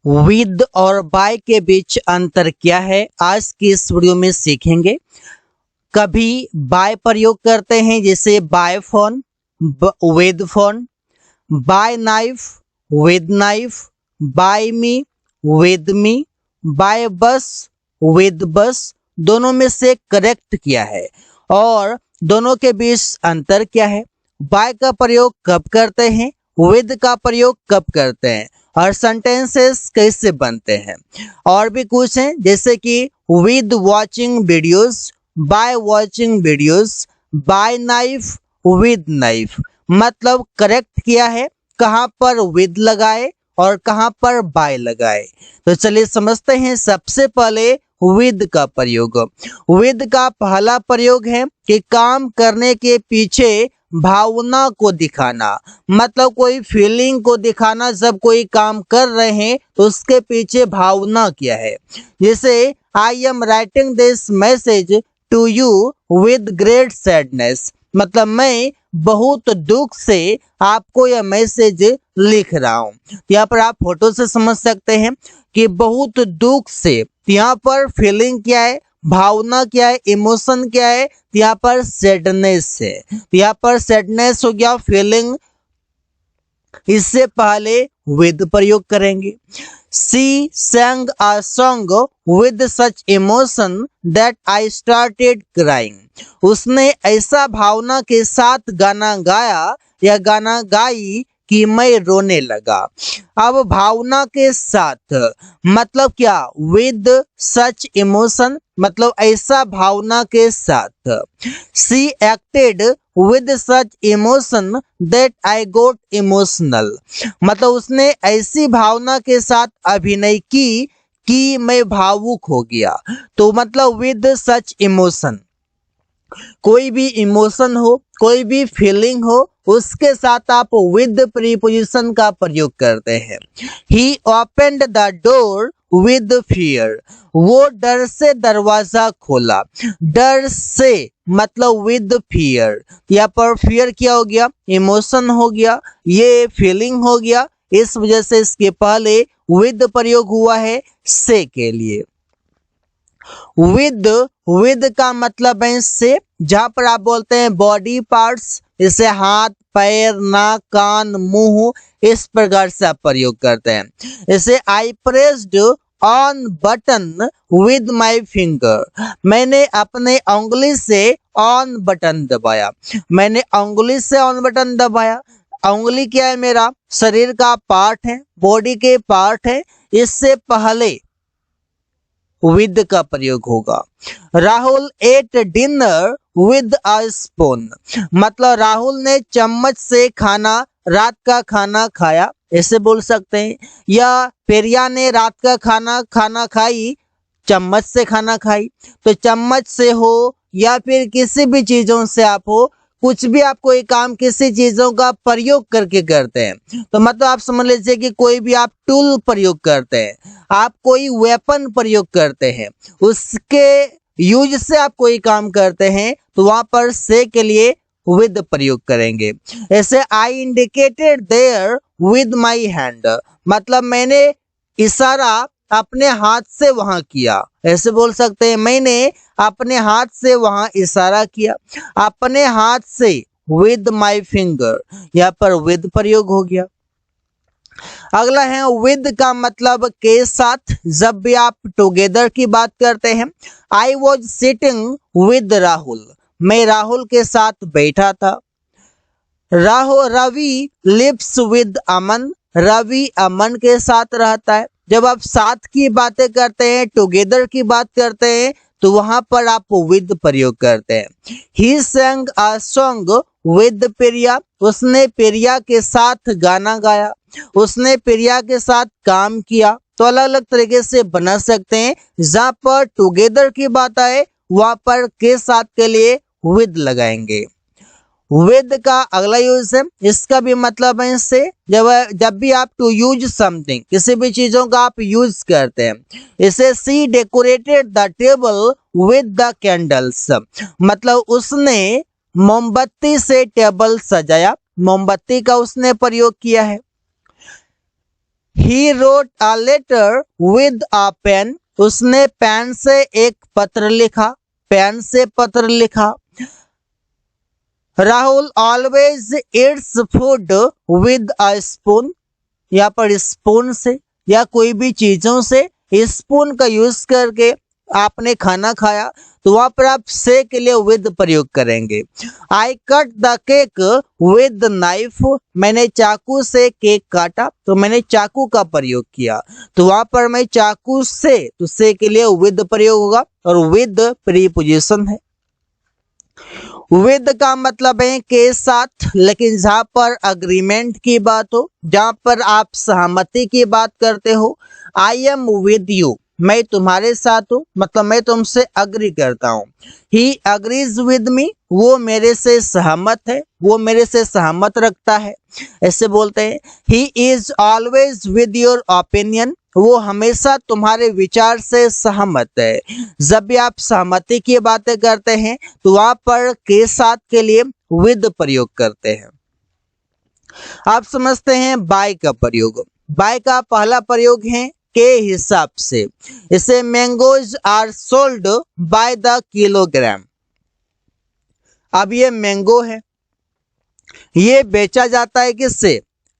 With और bye के बीच अंतर क्या है, आज की इस वीडियो में सीखेंगे। कभी बाय प्रयोग करते हैं जैसे by phone, with phone, by knife, with knife, by me, with me, by bus, with bus. दोनों में से करेक्ट क्या है और दोनों के बीच अंतर क्या है, बाय का प्रयोग कब करते हैं, विद का प्रयोग कब करते हैं और सेंटेंसेस कैसे बनते हैं। और भी कुछ हैं जैसे कि with watching videos, by watching videos, by knife, with knife. मतलब करेक्ट किया है, कहां पर विद लगाए और कहां पर बाय लगाए। तो चलिए समझते हैं। सबसे पहले विद का प्रयोग। विद का पहला प्रयोग है कि काम करने के पीछे भावना को दिखाना, मतलब कोई फीलिंग को दिखाना। जब कोई काम कर रहे हैं तो उसके पीछे भावना क्या है। जैसे I am writing this message to you with great sadness, मतलब मैं बहुत दुख से आपको यह मैसेज लिख रहा हूं। यहाँ पर आप फोटो से समझ सकते हैं कि बहुत दुख से, यहाँ पर फीलिंग क्या है, भावना क्या है, इमोशन क्या है, यहाँ पर सैडनेस है। यहाँ पर सैडनेस हो गया, फीलिंग। इससे पहले विद प्रयोग करेंगे। She sang a song with such emotion that I started crying. उसने ऐसा भावना के साथ गाना गाया या गाना गाई कि मैं रोने लगा। अब भावना के साथ मतलब क्या, विद सच इमोशन, मतलब ऐसा भावना के साथ। She acted with such emotion that I got emotional, मतलब उसने ऐसी भावना के साथ अभिनय की कि मैं भावुक हो गया। तो मतलब विद सच इमोशन, कोई भी इमोशन हो, कोई भी फीलिंग हो, उसके साथ आप विद प्रीपोजिशन का प्रयोग करते हैं। He opened the door with fear, वो डर से दरवाजा खोला। डर से मतलब विद फियर। यहाँ पर फियर क्या हो गया, इमोशन हो गया, ये फीलिंग हो गया। इस वजह से इसके पहले विद प्रयोग हुआ है से के लिए। विद का मतलब है से, जहां पर आप बोलते हैं बॉडी पार्ट्स, जैसे हाथ, पैर, नाक, कान, मुंह, इस प्रकार से आप प्रयोग करते हैं। जैसे I pressed on button with my finger, मैंने अपने उंगली से ऑन बटन दबाया। मैंने उंगली से ऑन बटन दबाया। उंगली क्या है, मेरा शरीर का पार्ट है, बॉडी के पार्ट है। इससे पहले विद का प्रयोग होगा। Rahul at dinner with a spoon, मतलब राहुल ने चम्मच से खाना, रात का खाना खाया, ऐसे बोल सकते हैं। या पेरिया ने रात का खाना खाई, चम्मच से खाना खाई। तो चम्मच से हो या फिर किसी भी चीजों से आप हो, कुछ भी आप कोई काम किसी चीजों का प्रयोग करके करते हैं। तो मतलब आप समझ लीजिए कि कोई भी आप टूल प्रयोग करते हैं, आप कोई वेपन प्रयोग करते हैं, उसके यूज से आप कोई काम करते हैं, तो वहां पर से के लिए विद प्रयोग करेंगे। ऐसे I indicated there with my hand, मतलब मैंने इशारा अपने हाथ से वहां किया, ऐसे बोल सकते हैं। मैंने अपने हाथ से वहां इशारा किया, अपने हाथ से विद माई फिंगर, यहाँ पर विद प्रयोग हो गया। अगला है विद का मतलब के साथ। जब भी आप टुगेदर की बात करते हैं, I was sitting with Rahul, मैं राहुल के साथ बैठा था। रवि लिव्स विद अमन, रवि अमन के साथ रहता है। जब आप साथ की बातें करते हैं, टुगेदर की बात करते हैं, तो वहां पर आप विद प्रयोग करते हैं। ही sang a song with प्रिया, उसने प्रिया के साथ गाना गाया, उसने प्रिया के साथ काम किया। तो अलग अलग तरीके से बना सकते हैं। जहां पर टुगेदर की बात आए वहां पर के साथ के लिए विद लगाएंगे। विद का अगला यूज है, इसका भी मतलब है से। जब भी आप टू यूज समथिंग, किसी भी चीजों का आप यूज करते हैं। इसे she decorated the table with the candles, मतलब उसने मोमबत्ती से टेबल सजाया, मोमबत्ती का उसने प्रयोग किया है। He wrote a letter with a pen, उसने पेन से एक पत्र लिखा, पेन से पत्र लिखा। Rahul always eats food with a spoon, यहाँ पर स्पून से या कोई भी चीजों से स्पून का यूज करके आपने खाना खाया तो वहां पर आप से के लिए विद प्रयोग करेंगे। I cut the cake with knife, मैंने चाकू से केक काटा तो मैंने चाकू का प्रयोग किया, तो वहां पर मैं चाकू से, तो से के लिए विद प्रयोग होगा और विद प्रीपोजिशन है। विद का मतलब है के साथ, लेकिन जहां पर अग्रीमेंट की बात हो, जहां पर आप सहमति की बात करते हो, आई एम विद यू, मैं तुम्हारे साथ हूं, मतलब मैं तुमसे अग्री करता हूं। ही अग्रीज विद मी, वो मेरे से सहमत है, वो मेरे से सहमत रखता है, ऐसे बोलते हैं। He is always with your opinion, वो हमेशा तुम्हारे विचार से सहमत है। जब भी आप सहमति की बातें करते हैं तो वहां पर के साथ के लिए विद प्रयोग करते हैं। आप समझते हैं बाय का प्रयोग। बाय का पहला प्रयोग है के हिसाब से, इसे mangoes are sold by the kilogram. अब ये मैंगो है, ये बेचा जाता है किससे?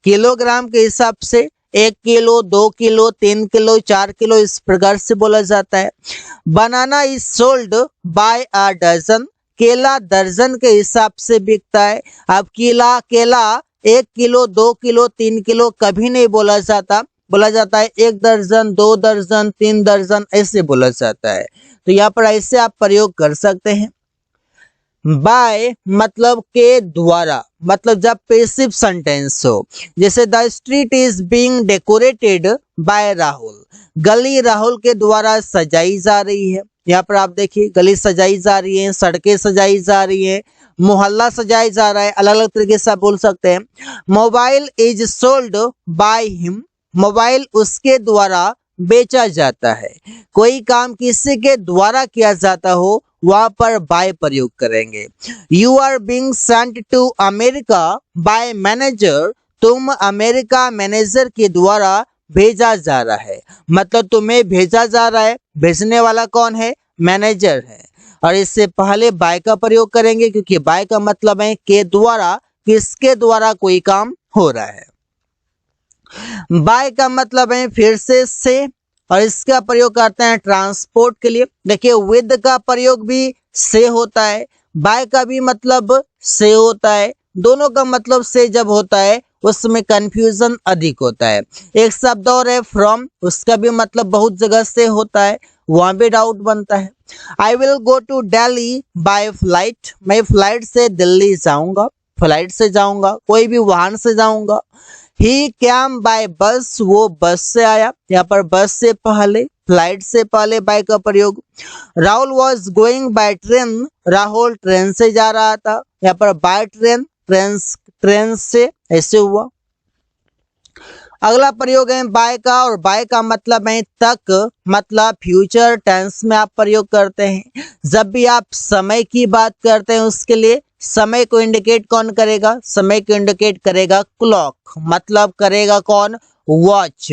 किलोग्राम के हिसाब से, 1 किलो, 2 किलो, 3 किलो, 4 किलो, इस प्रकार से बोला जाता है। Banana is sold by a dozen, केला दर्जन के हिसाब से बिकता है। अब केला 1 किलो, 2 किलो, 3 किलो कभी नहीं बोला जाता, बोला जाता है 1 दर्जन, 2 दर्जन, 3 दर्जन, ऐसे बोला जाता है। तो यहाँ पर ऐसे आप प्रयोग कर सकते हैं। बाय मतलब के द्वारा, मतलब जब पैसिव सेंटेंस हो, जैसे the street is being decorated by Rahul, गली राहुल के द्वारा सजाई जा रही है। यहाँ पर आप देखिए गली सजाई जा रही है, सड़कें सजाई जा रही है, मोहल्ला सजाया जा रहा है, अलग अलग तरीके से आप बोल सकते हैं। Mobile is sold by him, mobile उसके द्वारा बेचा जाता है। कोई काम किसी के द्वारा किया जाता हो वहां पर बाय प्रयोग करेंगे। You are being sent to America by manager, तुम अमेरिका मैनेजर के द्वारा भेजा जा रहा है, मतलब तुम्हें भेजा जा रहा है, भेजने वाला कौन है? मैनेजर है। और इससे पहले बाय का प्रयोग करेंगे क्योंकि बाय का मतलब है के द्वारा, किसके द्वारा कोई काम हो रहा है। बाय का मतलब है फिर से, और इसका प्रयोग करते हैं ट्रांसपोर्ट के लिए। देखिए विद का प्रयोग भी से होता है, बाय का भी मतलब से होता है, दोनों का मतलब से जब होता है उसमें कंफ्यूजन अधिक होता है। एक शब्द और है फ्रॉम, उसका भी मतलब बहुत जगह से होता है, वहां भी डाउट बनता है। I will go to Delhi by flight, मैं फ्लाइट से दिल्ली जाऊंगा, फ्लाइट से जाऊंगा, कोई भी वाहन से जाऊंगा। ही कैम बाय बस, वो बस से आया, यहाँ पर बस से पहले, फ्लाइट से पहले बाय का प्रयोग। Rahul was going by train, Rahul train से जा रहा था, यहाँ पर बाय ट्रेन, ट्रेन से, ऐसे हुआ। अगला प्रयोग है बाय का, और बाय का मतलब है तक, मतलब फ्यूचर टेंस में आप प्रयोग करते हैं। जब भी आप समय की बात करते हैं उसके लिए समय को इंडिकेट कौन करेगा? समय को इंडिकेट करेगा क्लॉक, मतलब करेगा कौन? वॉच।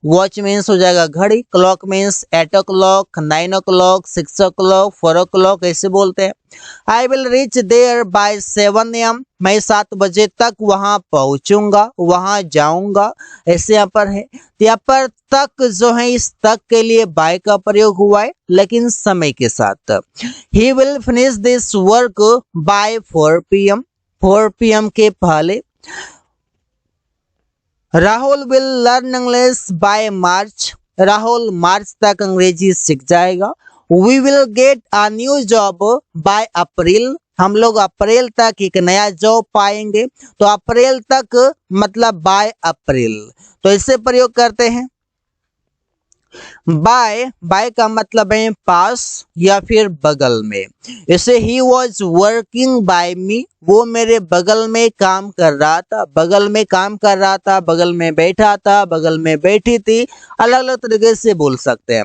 वॉच मीन्स हो जाएगा घड़ी, clock means 8 o'clock, 9 o'clock, 6 o'clock, 4 o'clock, ऐसे बोलते हैं। I will reach there by 7 AM, मैं 7 बजे तक वहां पहुंचूंगा, वहां जाऊंगा, ऐसे यहाँ पर है। तो यहाँ पर तक जो है, इस तक के लिए बाय का प्रयोग हुआ है, लेकिन समय के साथ। He will finish this work by 4 PM, 4 PM के पहले। Rahul will learn English by March, Rahul मार्च तक अंग्रेजी सीख जाएगा। We will get a new job by April, हम लोग अप्रैल तक एक नया जॉब पाएंगे, तो अप्रैल तक मतलब बाय अप्रैल, तो इसे प्रयोग करते हैं। बाय का मतलब है पास या फिर बगल में। इसे ही वॉज वर्किंग बाय मी, वो मेरे बगल में काम कर रहा था, बगल में काम कर रहा था, बगल में बैठा था, बगल में बैठी थी, अलग अलग तरीके से बोल सकते हैं।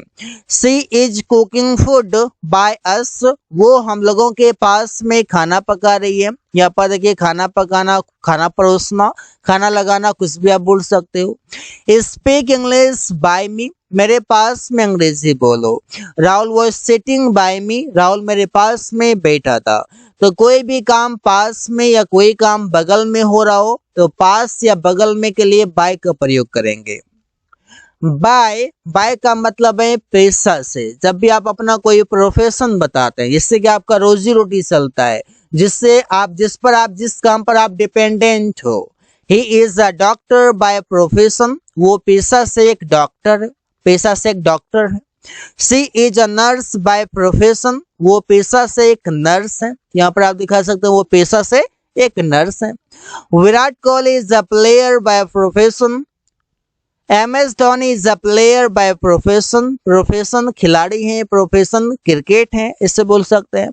She is cooking food by us, वो हम लोगों के पास में खाना पका रही है। यहाँ पर देखिए खाना पकाना, खाना परोसना, खाना लगाना, कुछ भी आप बोल सकते हो। स्पीक इंग्लिश बाय मी, मेरे पास में अंग्रेजी बोलो। राहुल वॉज सिटिंग बाय मी, राहुल मेरे पास में बैठा था। तो कोई भी काम पास में या कोई काम बगल में हो रहा हो तो पास या बगल में के लिए बाय का प्रयोग करेंगे। बाय, बाय का मतलब है पैसा से। जब भी आप अपना कोई प्रोफेशन बताते हैं जिससे कि आपका रोजी रोटी चलता है, जिससे आप जिस काम पर आप डिपेंडेंट हो। He is a doctor by profession, वो पेशा से एक डॉक्टर है, पेशा से एक डॉक्टर है। She is a nurse by profession, वो पेशा से एक नर्स है। यहाँ पर आप दिखा सकते हो वो पेशा से एक नर्स है। Virat Kohli is a player by profession, MS Dhoni is a player by profession, profession खिलाड़ी हैं, प्रोफेशन क्रिकेट है, इससे बोल सकते हैं।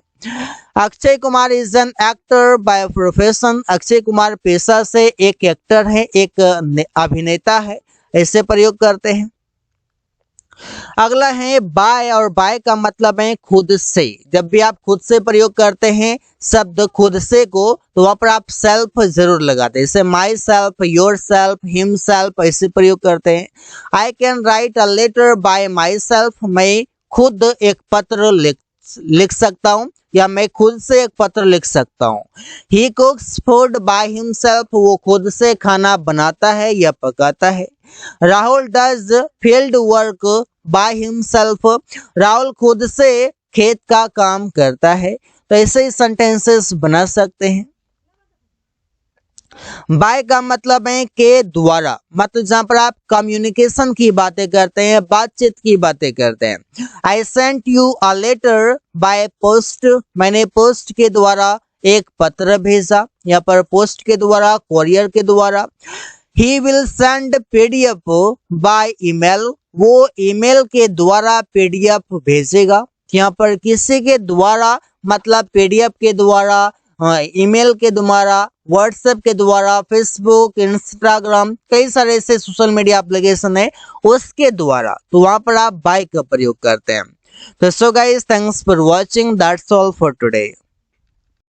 Akshay Kumar is an actor by profession, Akshay Kumar पेशा से एक एक्टर है, एक अभिनेता है, ऐसे प्रयोग करते हैं। अगला है बाय, और बाय का मतलब है खुद से। जब भी आप खुद से प्रयोग करते हैं शब्द खुद से को, तो वहां पर आप सेल्फ जरूर लगाते हैं, जैसे myself, yourself, himself, ऐसे प्रयोग करते हैं। I can write a letter by myself, मैं खुद एक पत्र लिख सकता हूँ, या मैं खुद से एक पत्र लिख सकता हूँ। ही कुक्स फूड बाय हिमसेल्फ, वो खुद से खाना बनाता है या पकाता है। Rahul does field work by himself, Rahul खुद से खेत का काम करता है। तो ऐसे ही सेंटेंसेस बना सकते हैं। बाय का मतलब है के द्वारा, मतलब जहां पर आप कम्युनिकेशन की बातें करते हैं, बातचीत की बातें करते हैं। I sent you a letter by post, मैंने पोस्ट के द्वारा एक पत्र भेजा, यहाँ पर पोस्ट के द्वारा, कोरियर के द्वारा। He will send PDF by email, वो ईमेल के द्वारा PDF भेजेगा। यहाँ पर किसी के द्वारा मतलब PDF के द्वारा, ईमेल के द्वारा, व्हाट्सएप के द्वारा, फेसबुक, इंस्टाग्राम, कई सारे ऐसे सोशल मीडिया एप्लीकेशन है उसके द्वारा, तो वहां पर आप बाय का प्रयोग करते हैं। तो so guys, thanks for watching, that's all for today.